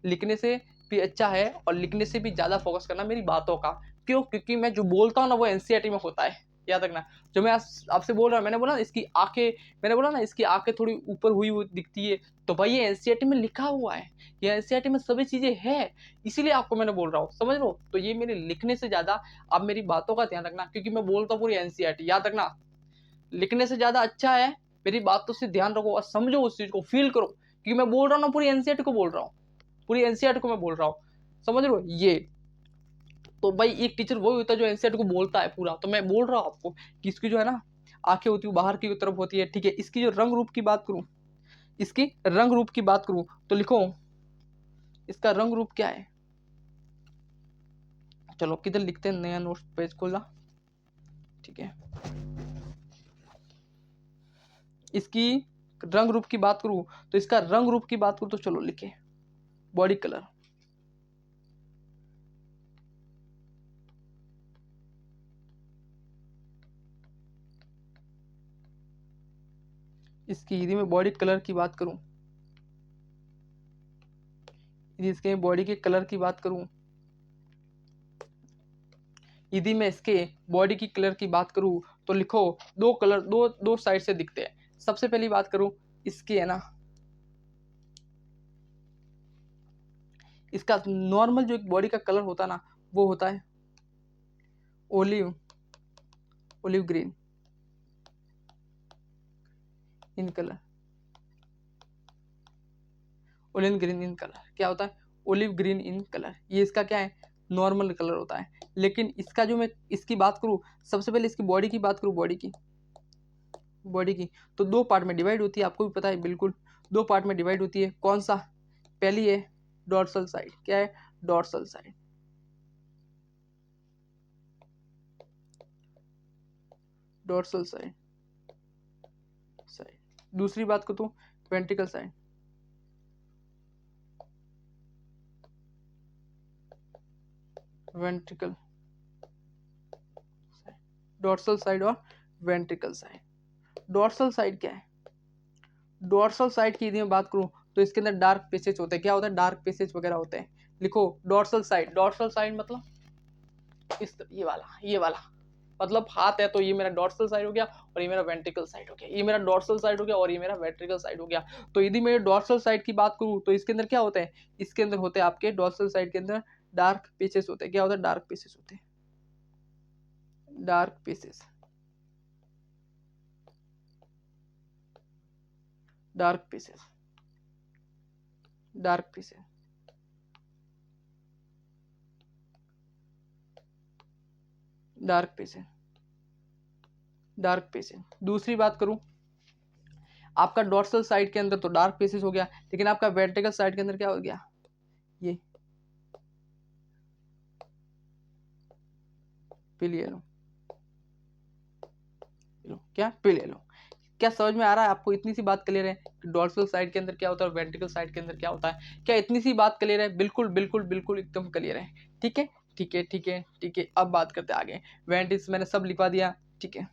A: लिखने से भी अच्छा है और लिखने से भी ज्यादा फोकस करना मेरी बातों का। क्यों? क्योंकि मैं जो बोलता हूँ ना वो एनसीईआरटी में होता है, याद रखना। जो मैं आपसे बोल रहा हूँ, मैंने बोला ना इसकी आंखें, मैंने बोला ना इसकी आंखें थोड़ी ऊपर हुई हुई दिखती है, तो भाई ये एनसीईआरटी में लिखा हुआ है, ये एनसीईआरटी में सभी चीजें है, इसीलिए आपको मैंने बोल रहा हूँ, समझ लो। तो ये मेरे लिखने से ज्यादा आप मेरी बातों का ध्यान रखना, क्योंकि मैं बोलता हूँ पूरी एनसीईआरटी, याद रखना। लिखने से ज्यादा अच्छा है मेरी बातों से ध्यान रखो और समझो उस चीज को, फील करो, क्योंकि मैं बोल रहा हूँ ना पूरी एनसीईआरटी को बोल रहा हूँ, पूरी एनसीईआरटी को मैं बोल रहा हूँ, समझ रहे हो ये। तो भाई एक टीचर वही होता है जो एनसीईआरटी को बोलता है पूरा। तो मैं बोल रहा हूँ आपको कि इसकी जो है ना आंखें होती है बाहर की तरफ होती है, ठीक है। इसकी जो रंग रूप की बात करूं, इसकी रंग रूप की बात करूं तो लिखो इसका रंग रूप क्या है। चलो किधर लिखते हैं, नया नोट्स पेज खोला, ठीक है। इसकी रंग रूप की बात करूं तो इसका रंग रूप की बात करूं तो चलो लिखे बॉडी कलर। इसकी यदि मैं बॉडी कलर की बात करूं, यदि इसके बॉडी के कलर की बात करूं, यदि मैं इसके बॉडी की कलर की बात करूं तो लिखो दो कलर, दो दो साइड से दिखते हैं। सबसे पहली बात करूं इसकी है ना, इसका नॉर्मल जो एक बॉडी का कलर होता है ना वो होता है olive, olive green in colour, olive green in colour क्या होता है, ओलिव ग्रीन इन कलर, ये इसका क्या है नॉर्मल कलर होता है। लेकिन इसका जो मैं इसकी बात करूं, सबसे पहले इसकी बॉडी की बात करूं, बॉडी की, बॉडी की तो दो पार्ट में डिवाइड होती है, आपको भी पता है बिल्कुल, दो पार्ट में डिवाइड होती है। कौन सा? पहली है डॉर्सल साइड, क्या है dorsal side, dorsal side, side. दूसरी बात को तो ventricle side, ventricle side, dorsal side और वेंट्रिकल साइड। डॉर्सल साइड क्या है, डॉर्सल साइड की यदि मैं बात करूं तो इसके अंदर डार्क पेसेज होते हैं, क्या होता है डार्क पेसेज वगैरह होते हैं। लिखो डॉर्सल साइड, डॉर्सल साइड मतलब इस ये वाला, ये वाला मतलब हाथ है तो ये मेरा डॉर्सल साइड हो गया और ये मेरा वेंट्रिकल साइड हो गया, ये मेरा डॉर्सल साइड हो गया और ये मेरा वेंट्रिकल साइड हो गया। तो यदि मैं डॉर्सल साइड की बात करूं तो इसके अंदर क्या होता है, इसके अंदर होते हैं आपके डॉर्सल साइड के अंदर डार्क पेसेस होते हैं। क्या होता है डार्क पेसेस होते हैं, dark paces, dark paces, dark paces, dark paces, dark paces. दूसरी बात करूं आपका डॉर्सल साइड के अंदर तो डार्क पेसेस हो गया, लेकिन आपका वेंट्रिकल साइड के अंदर क्या हो गया, ये पिल येलो, क्या पिल येलो। क्या समझ में आ रहा है आपको? इतनी सी बात क्लियर है कि डॉर्सल साइड के अंदर क्या होता है और वेंट्रिकल साइड के अंदर क्या होता है? क्या इतनी सी बात क्लियर है? बिल्कुल बिल्कुल बिल्कुल एकदम क्लियर है, ठीक है ठीक है ठीक है ठीक है। अब बात करते हैं आगे, वेंटिस मैंने सब लिखवा दिया, ठीक है।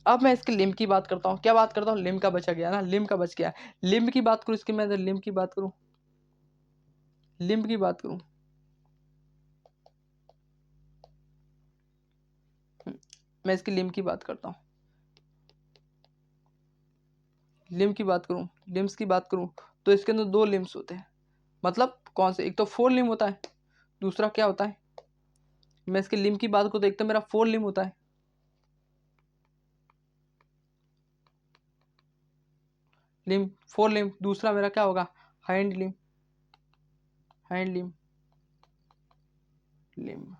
A: अब मैं इसके लिम्ब की बात करता हूँ, क्या बात करता हूँ, लिम्ब का बचा गया ना, लिम्ब का बच गया। लिम्ब की बात करूँ इसके, मैं लिम्ब की बात करूँ, लिम्ब की बात करूँ, मैं इसकी लिम्ब की बात करता हूँ। लिम्ब की बात करूँ, लिम्स की बात करूँ तो इसके अंदर 2 लिम्स होते हैं। मतलब कौन से? एक तो 4 लिम्ब होता है, दूसरा क्या होता है? मैं इसके लिम्ब की बात करूँ तो एक तो मेरा 4 लिम्ब होता है, लिम्ब 4 लिम्ब, दूसरा मेरा क्या होगा? Hind limb, hind limb, limb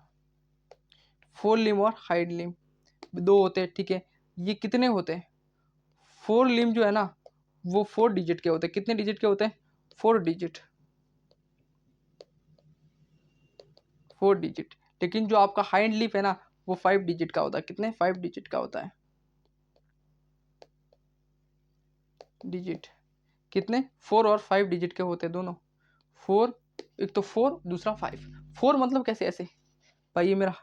A: 4 limb और हाइंड लिम्ब 2 होते हैं, ठीक है। ये कितने होते हैं? 4 लिम्ब जो है ना वो 4 डिजिट के होते हैं। कितने डिजिट के होते हैं? 4 डिजिट, 4 डिजिट। लेकिन जो आपका हाइंड लिम्ब है ना वो 5 डिजिट का होता है। कितने? 5 डिजिट का होता है। डिजिट कितने? 4 और 5 डिजिट के होते हैं दोनों। 4, एक तो 4 दूसरा 5। 4 मतलब कैसे? ऐसे भाई, ये मेरा,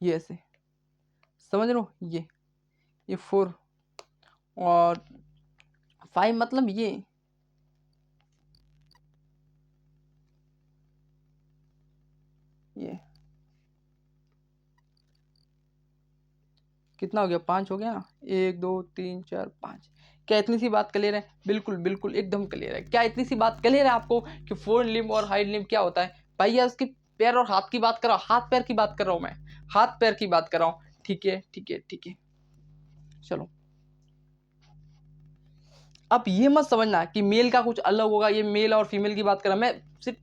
A: ये ऐसे, समझ रहे हो? ये 4 और 5 मतलब ये कितना हो गया? 5 हो गया ना। 1 2 3 4 5। क्या इतनी सी बात क्लियर है? बिल्कुल बिल्कुल एकदम क्लियर है। क्या इतनी सी बात क्लियर है आपको कि 4 लिम्ब और हाइंड लिम्ब क्या होता है? भैया उसके पैर और हाथ की बात कर रहा हूँ, हाथ पैर की बात कर रहा हूँ मैं, हाथ पैर की बात कर रहा हूँ। ठीक है ठीक है ठीक है, चलो। अब ये मत समझना कि मेल का कुछ अलग होगा, ये मेल और फीमेल की बात कर रहा, मैं सिर्फ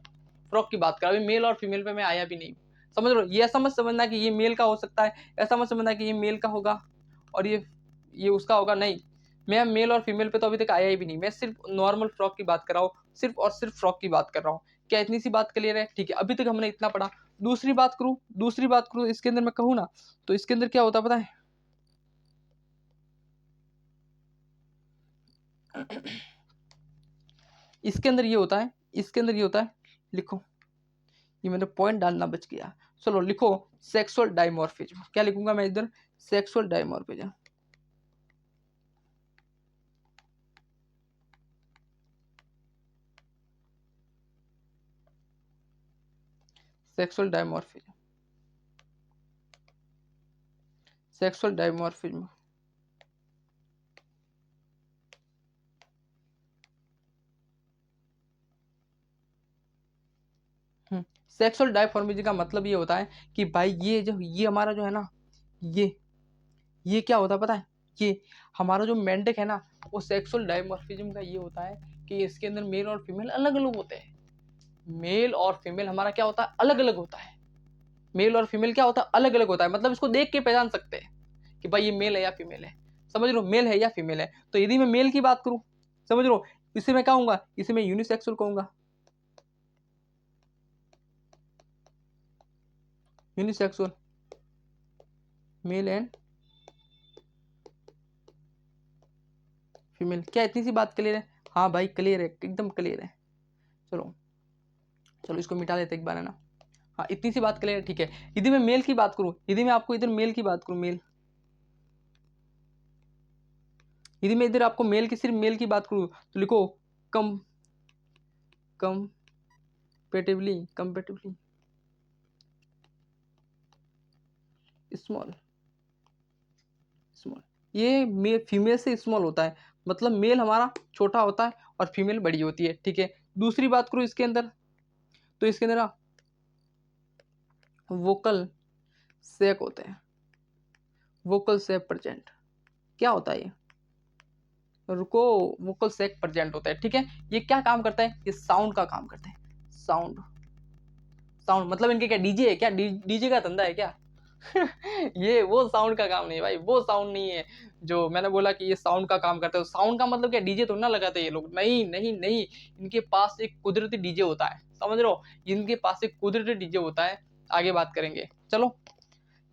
A: फ्रॉक की बात कर रहा हूँ, मेल और फीमेल पे मैं आया भी नहीं। समझ रहे हो? ये ऐसा मत समझना कि ये मेल का हो सकता है, ऐसा मत समझना कि ये मेल का होगा और ये उसका होगा, नहीं। मैं मेल और फीमेल पे तो अभी तक आया ही भी नहीं, मैं सिर्फ नॉर्मल फ्रॉक की बात कर रहा हूँ, सिर्फ और सिर्फ फ्रॉक की बात कर रहा हूँ। क्या इतनी सी बात क्लियर है? ठीक है, अभी तक हमने इतना पढ़ा। दूसरी बात करूँ इसके अंदर मैं कहूँ ना तो इसके अंदर क्या होता है पता है? इसके अंदर ये होता है, इसके अंदर ये होता है, लिखो, ये मेरा पॉइंट डालना बच गया। चलो लिखो, सेक्सुअल डायमॉर्फिज्म। क्या लिखूंगा मैं इधर? Sexual dimorphism. Sexual dimorphism, sexual dimorphism. Sexual dimorphism का मतलब ये होता है कि भाई ये हमारा जो है ना, ये क्या होता है पता है? ये हमारा जो मेंढक है ना वो सेक्सुअल डायमॉर्फिज्म का ये होता है कि इसके अंदर मेल और फीमेल अलग अलग होते हैं। मेल और फीमेल हमारा क्या होता है? अलग अलग होता है। मेल और फीमेल क्या होता है? अलग अलग होता है। मतलब इसको देख के पहचान सकते हैं कि भाई ये मेल है या फीमेल है। समझ लो, मेल है या फीमेल है। तो यदि मैं मेल की बात करूं, समझ लो, इसे मैं क्या कहूंगा? इसे मैं यूनिसेक्सुअल कहूंगा, यूनिसेक्सुअल, मेल एंड फीमेल। क्या इतनी सी बात क्लियर है? हाँ भाई क्लियर है, एकदम क्लियर है। चलो चलो इसको मिटा देते एक बार, है ना। हाँ इतनी सी बात क्लियर है, ठीक है। यदि मैं मेल की बात करूं, यदि मैं आपको इधर मेल की बात करूं, मेल, यदि मैं इधर आपको मेल की, सिर्फ मेल की बात करूं तो लिखो कम कंपेटिवली, कंपेटिवली स्मॉल, स्मॉल। ये फीमेल से स्मॉल होता है, मतलब मेल हमारा छोटा होता है और फीमेल बड़ी होती है, ठीक है। दूसरी बात करूं इसके अंदर तो इसके अंदर ना वोकल सैक होते हैं, वोकल सैक प्रेजेंट। क्या होता है ये? रुको, वोकल सैक प्रेजेंट होता है, ठीक है। ये क्या काम करता है? ये साउंड का काम करता है। साउंड, साउंड मतलब इनके क्या डीजे है क्या? डीजे का धंधा है क्या? ये वो साउंड का काम नहीं है भाई, वो साउंड नहीं है जो मैंने बोला कि ये साउंड का काम करते हो। साउंड का मतलब क्या? डीजे तो ना लगाते ये लोग, नहीं नहीं नहीं। इनके पास एक कुदरती डीजे होता है, समझ रहे हो? इनके पास एक कुदरती डीजे होता है। आगे बात करेंगे, चलो।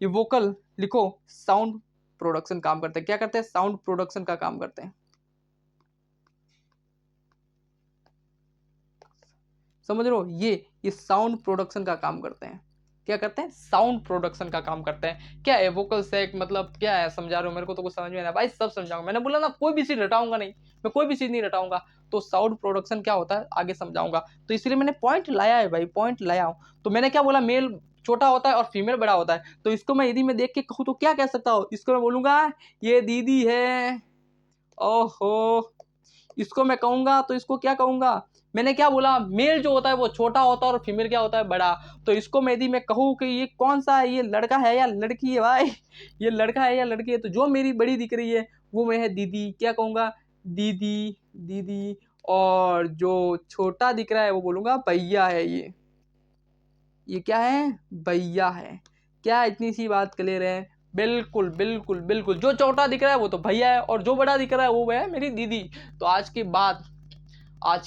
A: ये वोकल लिखो, साउंड प्रोडक्शन काम करते हैं। क्या करते हैं? साउंड प्रोडक्शन का काम करते हैं। समझ रहे हो? ये साउंड प्रोडक्शन का काम करते हैं। क्या करते हैं? साउंड प्रोडक्शन का काम करते हैं। क्या है वोकल सैक मतलब? क्या है? समझा रहे हो मेरे को? तो कुछ समझ में नहीं भाई, सब समझाऊंगा। मैंने बोला ना कोई भी चीज रटाऊंगा नहीं, मैं कोई भी चीज नहीं रटाऊंगा। तो साउंड प्रोडक्शन क्या होता है आगे समझाऊंगा। तो इसलिए मैंने पॉइंट लाया है भाई, पॉइंट लाया हूं। तो मैंने क्या बोला? मेल छोटा होता है और फीमेल बड़ा होता है। तो इसको मैं यदि मैं देख के कहूँ तो क्या कह सकता हूँ, इसको मैं बोलूंगा ये दीदी है। ओहो, इसको मैं कहूंगा तो इसको क्या कहूंगा, मैंने क्या बोला, मेल जो होता है वो छोटा होता है और फीमेल क्या होता है, बड़ा। तो इसको मैं यदि मैं कहूँ कि ये कौन सा है, ये लड़का है या लड़की है भाई, ये लड़का है या लड़की है, तो जो मेरी बड़ी दिख रही है वो मैं है दीदी, क्या कहूंगा, दीदी दीदी। और जो छोटा दिख रहा है वो बोलूंगा भैया है, ये क्या है, भैया है। क्या इतनी सी बात क्लियर है? बिल्कुल बिल्कुल बिल्कुल, जो छोटा दिख रहा है वो तो भैया है और जो बड़ा दिख रहा है वो है मेरी दीदी। तो आज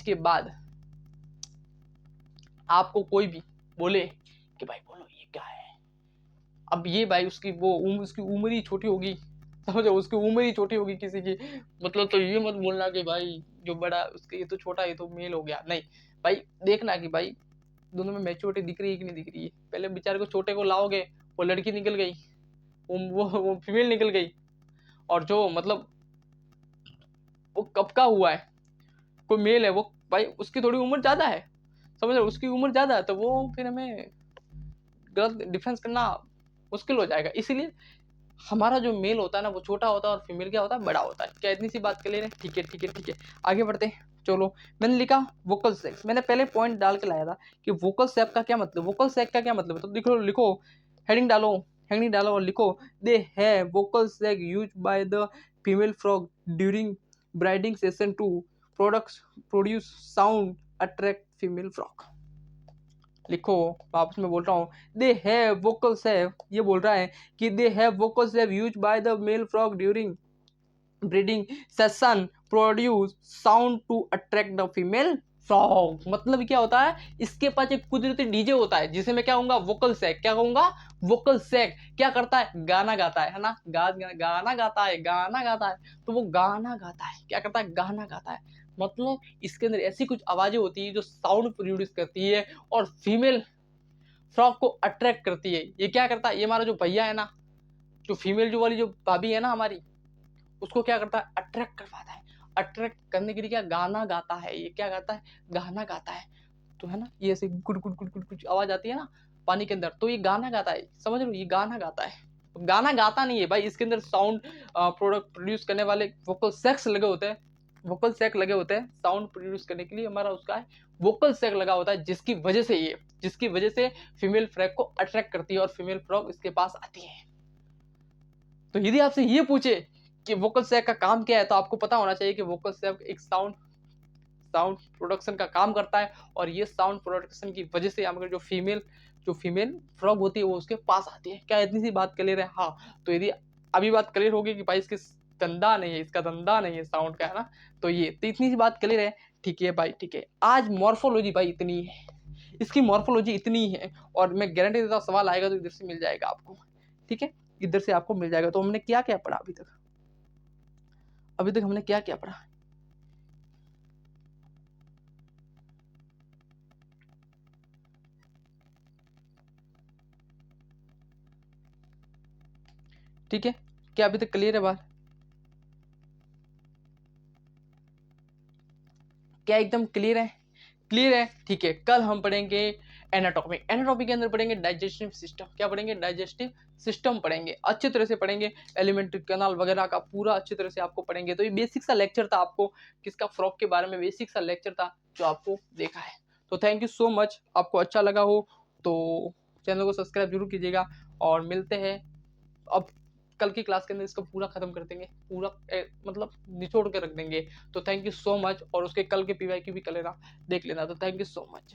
A: के बाद आपको कोई भी बोले कि भाई बोलो ये क्या है, अब ये भाई उसकी उसकी उम्र ही छोटी होगी, समझो, उसकी उम्र ही छोटी होगी किसी की, मतलब तो ये मत बोलना कि भाई जो बड़ा उसके ये तो छोटा, ये तो मेल हो गया, नहीं भाई। देखना कि भाई दोनों में मैच्योरिटी दिख रही है कि नहीं दिख रही है। पहले बेचारे को छोटे को लाओगे, वो लड़की निकल गई, वो फीमेल निकल गई, और जो मतलब वो कब का हुआ है, कोई मेल है, वो भाई उसकी थोड़ी उम्र ज्यादा है, समझ रहे हो, उसकी उम्र ज्यादा है, तो वो फिर हमें गलत डिफरेंस करना मुश्किल हो जाएगा। इसीलिए हमारा जो मेल होता है ना वो छोटा होता है और फीमेल क्या होता है, बड़ा होता है। क्या इतनी सी बात क्लियर है? ठीक है ठीक है ठीक है, आगे बढ़ते हैं। चलो, मैंने लिखा वोकल सेक्स, मैंने पहले पॉइंट डाल के लाया था कि वोकल सेप का क्या मतलब, वोकल सेक का क्या मतलब है, तो लिखो लिखो, हेडिंग डालो और लिखो, दे है vocal sac use by the female frog during breeding season to products produce sound attract female frog. लिखो, वापस मैं बोल रहा हूँ, दे हैव वोकल्स हैव, ये बोल रहा है कि they have vocals have used by the male frog during breeding session produce sound to attract the female frog. मतलब क्या होता है, इसके पास एक कुदरती डीजे होता है जिसे मैं क्या कहूंगा, वोकल सैक, क्या कहूंगा, वोकल सैक। क्या करता है, गाना गाता है ना, गाना गाता है, गाना गाता है, तो वो गाना गाता है, क्या करता है, गाना गाता है। मतलब इसके अंदर ऐसी कुछ आवाजें होती है जो साउंड प्रोड्यूस करती है और फीमेल फ्रॉग को अट्रैक्ट करती है। ये क्या करता है, ये हमारा जो भैया है ना, जो फीमेल जो वाली जो भाभी है ना हमारी, उसको क्या करता है, अट्रैक्ट करवाता है। अट्रैक्ट करने के लिए क्या गाना गाता है, ये क्या गाता है, गाना गाता है। तो है ना, ये ऐसे good good good good good आवाज आती है ना पानी के अंदर, तो ये गाना गाता है, समझ लो, ये गाना गाता है। गाना गाता नहीं है भाई, इसके अंदर साउंड प्रोडक्ट प्रोड्यूस करने वाले वोकल सेक्स लगे होते हैं, वोकल सेक लगे होते हैं साउंड प्रोड्यूस करने के लिए, हमारा उसका है वोकल सेक लगा होता है, जिसकी वजह से फीमेल फ्रॉग को अट्रैक्ट करती है और फीमेल फ्रॉग इसके पास आती है। तो यदि आपसे ये पूछे कि वोकल सैक का काम क्या है, तो आपको पता होना चाहिए कि वोकल सैक एक साउंड प्रोडक्शन का काम करता है, और ये साउंड प्रोडक्शन की वजह से हमारे जो फीमेल फ्रॉग होती है वो उसके पास आती है। क्या इतनी सी बात क्लियर है? हाँ। तो यदि अभी बात क्लियर होगी कि भाई इसका धंधा नहीं है साउंड का, है ना, तो ये तो इतनी सी बात क्लियर है। ठीक है भाई, ठीक है, आज मॉर्फोलॉजी भाई इतनी है, इसकी मॉर्फोलॉजी इतनी है, और मैं गारंटी देता हूँ सवाल आएगा तो इधर से मिल जाएगा आपको, ठीक है, इधर से आपको मिल जाएगा। तो हमने क्या क्या पढ़ा अभी तक हमने क्या क्या पढ़ा, ठीक है, क्या अभी तक क्लियर है बात, क्या एकदम क्लियर है? क्लियर है, ठीक है। कल हम पढ़ेंगे एनाटॉमी, एनाटॉमी के अंदर पढ़ेंगे डाइजेस्टिव सिस्टम, क्या पढ़ेंगे, डाइजेस्टिव सिस्टम पढ़ेंगे, अच्छी तरह से पढ़ेंगे, एलिमेंट्री कैनाल वगैरह का पूरा अच्छी तरह से आपको पढ़ेंगे। तो ये बेसिक सा लेक्चर था, आपको किसका, फ्रॉग के बारे में बेसिक सा लेक्चर था जो आपको देखा है। तो थैंक यू सो मच, आपको अच्छा लगा हो तो चैनल को सब्सक्राइब जरूर कीजिएगा, और मिलते हैं अब कल की क्लास के अंदर, इसको पूरा खत्म कर देंगे, पूरा मतलब निचोड़ के रख देंगे। तो थैंक यू सो मच, और उसके कल के पीवाईक्यू भी कर लेना, देख लेना। तो थैंक यू सो मच।